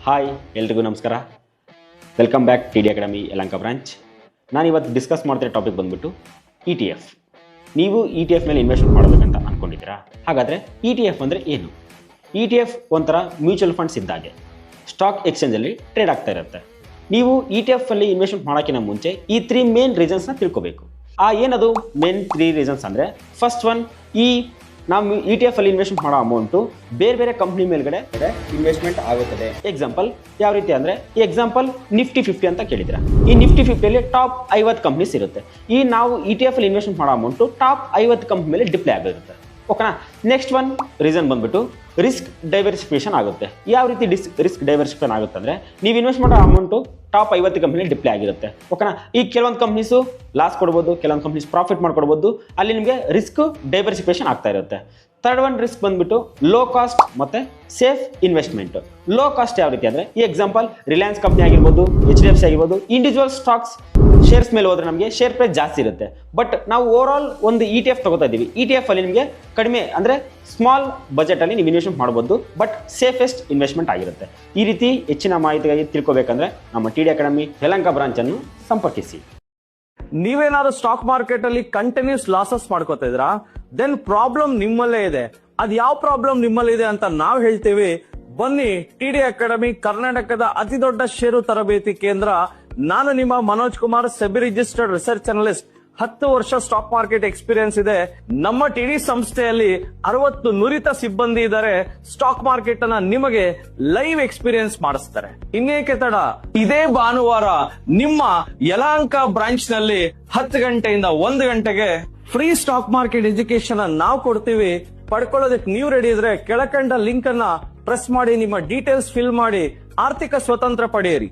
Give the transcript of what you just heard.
Hi ಎಲ್ರಿಗೂ ನಮಸ್ಕಾರ. Welcome back T D academy Yelahanka branch. ನಾನು ಇವತ್ತು ಡಿಸ್ಕಸ್ ಮಾಡ್ತಿರೋ ಟಾಪಿಕ್ ಬಂದ್ಬಿಟ್ಟು ETF. ನೀವು ETF ಮೇಲೆ ಇನ್ವೆಸ್ಟ್ಮೆಂಟ್ ಮಾಡಬೇಕಂತ ಅಂದ್ಕೊಂಡಿದ್ದೀರಾ? ಹಾಗಾದರೆ ETF ಅಂದರೆ ಏನು? ETF ಒಂಥರ ಮ್ಯೂಚುವಲ್ ಫಂಡ್ಸ್ ಇದ್ದಾಗೆ ಸ್ಟಾಕ್ ಎಕ್ಸ್ಚೇಂಜಲ್ಲಿ ಟ್ರೇಡ್ ಆಗ್ತಾ ಇರುತ್ತೆ. ನೀವು ETF ಅಲ್ಲಿ ಇನ್ವೆಸ್ಟ್ಮೆಂಟ್ ಮಾಡೋಕ್ಕಿಂತ ಮುಂಚೆ ಈ 3 ಮೇನ್ ರೀಸನ್ಸ್ನ ತಿಳ್ಕೋಬೇಕು. ಏನದು ಮೇನ್ 3 ರೀಸನ್ಸ್ ಅಂದರೆ, ಫಸ್ಟ್ ಒನ್, ನಾವು ETF ಅಲ್ಲಿ ಇನ್ವೆಸ್ಟ್ಮೆಂಟ್ ಮಾಡೋ ಅಮೌಂಟು ಬೇರೆ ಬೇರೆ ಕಂಪ್ನಿ ಮೇಲ್ಗಡೆ ಇನ್ವೆಸ್ಟ್ಮೆಂಟ್ ಆಗುತ್ತದೆ. ಎಕ್ಸಾಂಪಲ್ ಯಾವ ರೀತಿ ಅಂದರೆ, ಎಕ್ಸಾಂಪಲ್ ನಿಫ್ಟಿ 50 ಅಂತ ಕೇಳಿದ್ರೆ, ಈ ನಿಫ್ಟಿ 50ಯಲ್ಲಿ ಟಾಪ್ 50 ಕಂಪ್ನೀಸ್ ಇರುತ್ತೆ. ನಾವು ETF ಅಲ್ಲಿ ಇನ್ವೆಸ್ಟ್ಮೆಂಟ್ ಮಾಡೋ ಅಮೌಂಟು ಟಾಪ್ 50 ಕಂಪ್ನಿ ಮೇಲೆ ಡಿಪ್ಲೇ ಆಗಿರುತ್ತೆ. ಓಕೆನಾ? ನೆಕ್ಸ್ಟ್ ಒನ್ ರೀಸನ್ ಬಂದ್ಬಿಟ್ಟು ರಿಸ್ಕ್ ಡೈವರ್ಸಿಫಿಕೇಶನ್ ಆಗುತ್ತೆ. ಯಾವ ರೀತಿ ರಿಸ್ಕ್ ಡೈವರ್ಸಿಫಿಕೇಶನ್ ಆಗುತ್ತೆ ಅಂದರೆ, ನೀವು ಇನ್ವೆಸ್ಟ್ ಮಾಡೋ ಅಮೌಂಟು ಟಾಪ್ 50 ಕಂಪ್ನಿ ಡಿಪ್ಲೇ ಆಗಿರುತ್ತೆ. ಓಕೆನಾ? ಈ ಕೆಲವೊಂದು ಕಂಪ್ನೀಸು ಲಾಸ್ ಕೊಡ್ಬೋದು, ಕೆಲವೊಂದು ಕಂಪ್ನೀಸ್ ಪ್ರಾಫಿಟ್ ಮಾಡ್ಕೊಡ್ಬೋದು. ಅಲ್ಲಿ ನಿಮಗೆ ರಿಸ್ಕ್ ಡೈವರ್ಸಿಫಿಕೇಶನ್ ಆಗ್ತಾ ಇರುತ್ತೆ. ಥರ್ಡ್ ಒನ್ ರಿಸ್ಕ್ ಬಂದ್ಬಿಟ್ಟು ಲೋ ಕಾಸ್ಟ್ ಮತ್ತು ಸೇಫ್ ಇನ್ವೆಸ್ಟ್ಮೆಂಟ್. ಲೋ ಕಾಸ್ಟ್ ಯಾವ ರೀತಿ ಅಂದರೆ, ಈ ಎಕ್ಸಾಂಪಲ್ ರಿಲಯನ್ಸ್ ಕಂಪ್ನಿ ಆಗಿರ್ಬೋದು, HDFC ಆಗಿರ್ಬೋದು, ಇಂಡಿವಿಜುವಲ್ ಸ್ಟಾಕ್ಸ್ ಶೇರ್ಸ್ ಮೇಲೆ ಹೋದ್ರೆ ನಮಗೆ ಶೇರ್ ಪ್ರೈಸ್ ಜಾಸ್ತಿ ಇರುತ್ತೆ. ಬಟ್ ನಾವು ಓವರ್ ಆಲ್ ಒಂದು ETF ತಗೋತಾ ಇದ್ದೀವಿ. ETF ಅಲ್ಲಿ ನಿಮಗೆ ಕಡಿಮೆ ಅಂದರೆ ಸ್ಮಾಲ್ ಬಜೆಟಲ್ಲಿ ನೀವು ಇನ್ವೆಸ್ಟ್ಮೆಂಟ್ ಮಾಡ್ಬೋದು, ಬಟ್ ಸೇಫೆಸ್ಟ್ ಇನ್ವೆಸ್ಟ್ಮೆಂಟ್ ಆಗಿರುತ್ತೆ. ಈ ರೀತಿ ಹೆಚ್ಚಿನ ಮಾಹಿತಿಗಾಗಿ ತಿಳ್ಕೊಬೇಕಂದ್ರೆ ನಮ್ಮ ಟಿ ಡಿ ಅಕಾಡೆಮಿ ಯಲಹಂಕ ಬ್ರಾಂಚನ್ನು ಸಂಪರ್ಕಿಸಿ. ನೀವೇನಾದ್ರು ಸ್ಟಾಕ್ ಮಾರ್ಕೆಟ್ ಅಲ್ಲಿ ಕಂಟಿನ್ಯೂಸ್ ಲಾಸಸ್ ಮಾಡ್ಕೋತಾ ಇದ್ರಾ? ದೆನ್ ಪ್ರಾಬ್ಲಮ್ ನಿಮ್ಮಲ್ಲೇ ಇದೆ. ಅದ್ ಯಾವ ಪ್ರಾಬ್ಲಮ್ ನಿಮ್ಮಲ್ಲಿದೆ ಅಂತ ನಾವು ಹೇಳ್ತೀವಿ. ಬನ್ನಿ, ಟಿ ಡಿ ಅಕಾಡೆಮಿ ಕರ್ನಾಟಕದ ಅತಿ ದೊಡ್ಡ ಷೇರು ತರಬೇತಿ ಕೇಂದ್ರ. ನಾನು ನಿಮ್ಮ Manoj Kumar, SEBI registered research analyst. 10 ವರ್ಷ ಸ್ಟಾಕ್ ಮಾರ್ಕೆಟ್ ಎಕ್ಸ್ಪೀರಿಯನ್ಸ್ ಇದೆ. ನಮ್ಮ ಟಿಡಿ ಸಂಸ್ಥೆಯಲ್ಲಿ 60 ನುರಿತ ಸಿಬ್ಬಂದಿ ಇದ್ದಾರೆ. ಸ್ಟಾಕ್ ಮಾರ್ಕೆಟ್ ಅನ್ನ ನಿಮಗೆ ಲೈವ್ ಎಕ್ಸ್ಪೀರಿಯನ್ಸ್ ಮಾಡಿಸ್ತಾರೆ. ಇನ್ನೇಕೆ ತಡ, ಇದೇ ಭಾನುವಾರ ನಿಮ್ಮ ಯಲಹಂಕ ಬ್ರಾಂಚ್ ನಲ್ಲಿ 10 ಗಂಟೆಯಿಂದ 1 ಗಂಟೆಗೆ ಫ್ರೀ ಸ್ಟಾಕ್ ಮಾರ್ಕೆಟ್ ಎಜುಕೇಶನ್ ನಾವು ಕೊಡ್ತೀವಿ. ಪಡ್ಕೊಳ್ಳೋದಕ್ಕೆ ನೀವು ರೆಡಿ ಇದ್ರೆ ಕೆಳಕಂಡ ಲಿಂಕ್ ಅನ್ನ ಪ್ರೆಸ್ ಮಾಡಿ, ನಿಮ್ಮ ಡೀಟೇಲ್ಸ್ ಫಿಲ್ ಮಾಡಿ ಆರ್ಥಿಕ ಸ್ವತಂತ್ರ ಪಡೆಯಿರಿ.